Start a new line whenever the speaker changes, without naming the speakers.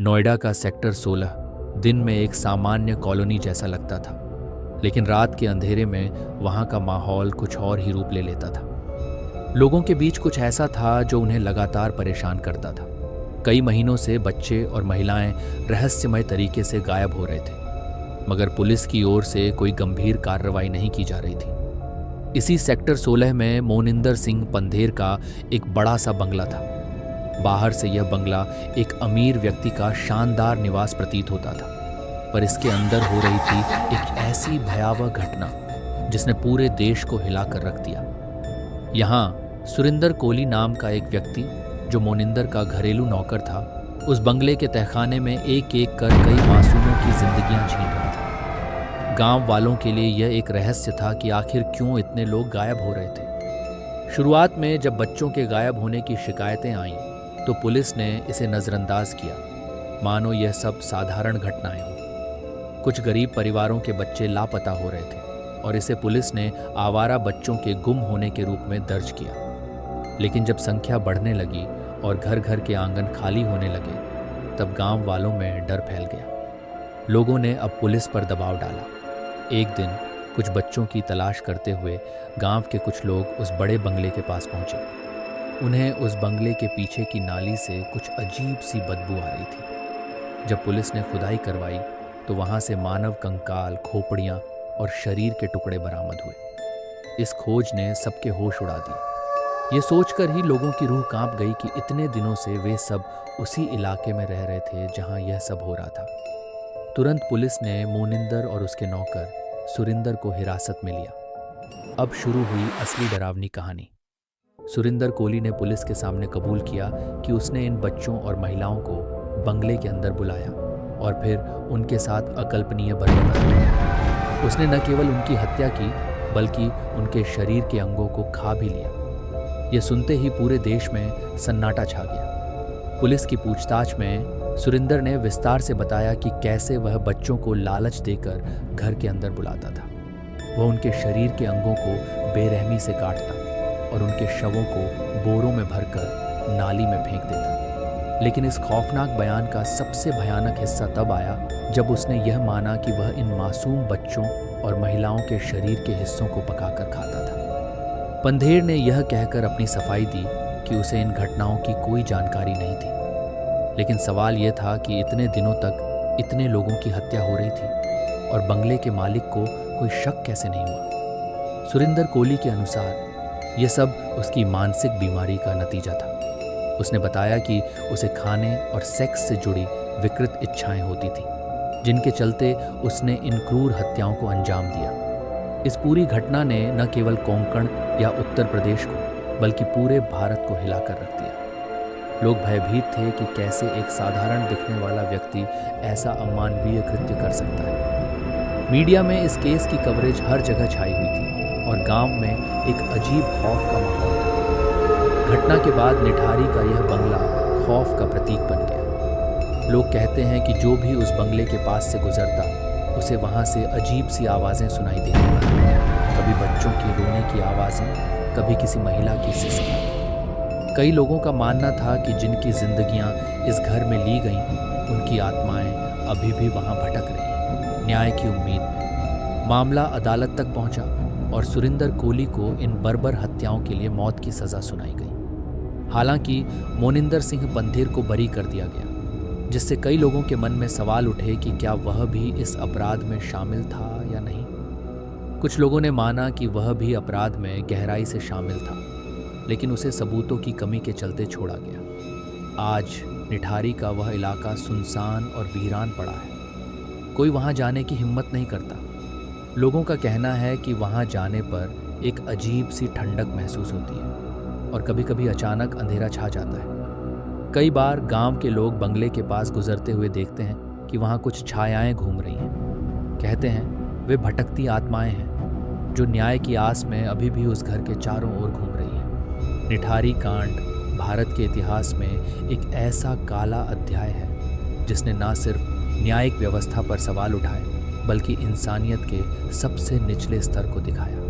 नोएडा का सेक्टर 16 दिन में एक सामान्य कॉलोनी जैसा लगता था, लेकिन रात के अंधेरे में वहां का माहौल कुछ और ही रूप ले लेता था। लोगों के बीच कुछ ऐसा था जो उन्हें लगातार परेशान करता था। कई महीनों से बच्चे और महिलाएं रहस्यमय तरीके से गायब हो रहे थे, मगर पुलिस की ओर से कोई गंभीर कार्रवाई नहीं की जा रही थी। इसी सेक्टर 16 में मोनिंदर सिंह पंधेर का एक बड़ा सा बंगला था। बाहर से यह बंगला एक अमीर व्यक्ति का शानदार निवास प्रतीत होता था, पर इसके अंदर हो रही थी एक ऐसी भयावह घटना जिसने पूरे देश को हिलाकर रख दिया। यहाँ सुरिंदर कोहली नाम का एक व्यक्ति, जो मोनिंदर का घरेलू नौकर था, उस बंगले के तहखाने में एक एक कर कई मासूमों की जिंदगियां छीन रहा था। गांव वालों के लिए यह एक रहस्य था कि आखिर क्यों इतने लोग गायब हो रहे थे। शुरुआत में जब बच्चों के गायब होने की शिकायतें आईं, तो पुलिस ने इसे नज़रअंदाज किया, मानो यह सब साधारण घटनाएं हों। कुछ गरीब परिवारों के बच्चे लापता हो रहे थे और इसे पुलिस ने आवारा बच्चों के गुम होने के रूप में दर्ज किया। लेकिन जब संख्या बढ़ने लगी और घर घर के आंगन खाली होने लगे, तब गांव वालों में डर फैल गया। लोगों ने अब पुलिस पर दबाव डाला। एक दिन कुछ बच्चों की तलाश करते हुए गांव के कुछ लोग उस बड़े बंगले के पास पहुंचे। उन्हें उस बंगले के पीछे की नाली से कुछ अजीब सी बदबू आ रही थी। जब पुलिस ने खुदाई करवाई तो वहां से मानव कंकाल, खोपड़ियां और शरीर के टुकड़े बरामद हुए। इस खोज ने सबके होश उड़ा दिए। ये सोचकर ही लोगों की रूह कांप गई कि इतने दिनों से वे सब उसी इलाके में रह रहे थे जहां यह सब हो रहा था। तुरंत पुलिस ने मोनिंदर और उसके नौकर सुरिंदर को हिरासत में लिया। अब शुरू हुई असली डरावनी कहानी। सुरिंदर कोहली ने पुलिस के सामने कबूल किया कि उसने इन बच्चों और महिलाओं को बंगले के अंदर बुलाया और फिर उनके साथ अकल्पनीय बर्ताव किया। उसने न केवल उनकी हत्या की, बल्कि उनके शरीर के अंगों को खा भी लिया। यह सुनते ही पूरे देश में सन्नाटा छा गया। पुलिस की पूछताछ में सुरिंदर ने विस्तार से बताया कि कैसे वह बच्चों को लालच देकर घर के अंदर बुलाता था। वह उनके शरीर के अंगों को बेरहमी से काटता और उनके शवों को बोरों में भरकर नाली में फेंक देता। लेकिन इस खौफनाक बयान का सबसे भयानक हिस्सा तब आया जब उसने यह माना कि वह इन मासूम बच्चों और महिलाओं के शरीर के हिस्सों को पकाकर खाता था। पंधेर ने यह कहकर अपनी सफाई दी कि उसे इन घटनाओं की कोई जानकारी नहीं थी। लेकिन सवाल यह था कि इतने दिनों तक इतने लोगों की हत्या हो रही थी और बंगले के मालिक को कोई शक कैसे नहीं हुआ। सुरिंदर कोहली के अनुसार यह सब उसकी मानसिक बीमारी का नतीजा था। उसने बताया कि उसे खाने और सेक्स से जुड़ी विकृत इच्छाएं होती थीं, जिनके चलते उसने इन क्रूर हत्याओं को अंजाम दिया। इस पूरी घटना ने न केवल कोंकण या उत्तर प्रदेश को, बल्कि पूरे भारत को हिलाकर रख दिया। लोग भयभीत थे कि कैसे एक साधारण दिखने वाला व्यक्ति ऐसा अमानवीय कृत्य कर सकता है। मीडिया में इस केस की कवरेज हर जगह छाई हुई थी और गांव में एक अजीब खौफ का माहौल था। घटना के बाद निठारी का यह बंगला खौफ का प्रतीक बन गया। लोग कहते हैं कि जो भी उस बंगले के पास से गुजरता, उसे वहां से अजीब सी आवाज़ें सुनाई देती। कभी बच्चों की रोने की आवाज़ें, कभी किसी महिला की सिसकी। कई लोगों का मानना था कि जिनकी जिंदगियां इस घर में ली गईं, उनकी आत्माएं अभी भी वहां भटक रही हैं, न्याय की उम्मीद में। मामला अदालत तक पहुंचा और सुरिंदर कोहली को इन बर्बर हत्याओं के लिए मौत की सज़ा सुनाई गई। हालांकि मोनिंदर सिंह पंधेर को बरी कर दिया गया, जिससे कई लोगों के मन में सवाल उठे कि क्या वह भी इस अपराध में शामिल था या नहीं। कुछ लोगों ने माना कि वह भी अपराध में गहराई से शामिल था, लेकिन उसे सबूतों की कमी के चलते छोड़ा गया। आज निठारी का वह इलाका सुनसान और वीरान पड़ा है। कोई वहां जाने की हिम्मत नहीं करता। लोगों का कहना है कि वहां जाने पर एक अजीब सी ठंडक महसूस होती है और कभी-कभी अचानक अंधेरा छा जाता है। कई बार गांव के लोग बंगले के पास गुजरते हुए देखते हैं कि वहां कुछ छायाएं घूम रही हैं। कहते हैं वे भटकती आत्माएं हैं जो न्याय की आस में अभी भी उस घर के चारों ओर घूम रही हैं। निठारी कांड भारत के इतिहास में एक ऐसा काला अध्याय है जिसने न सिर्फ न्यायिक व्यवस्था पर सवाल उठाए, बल्कि इंसानियत के सबसे निचले स्तर को दिखाया।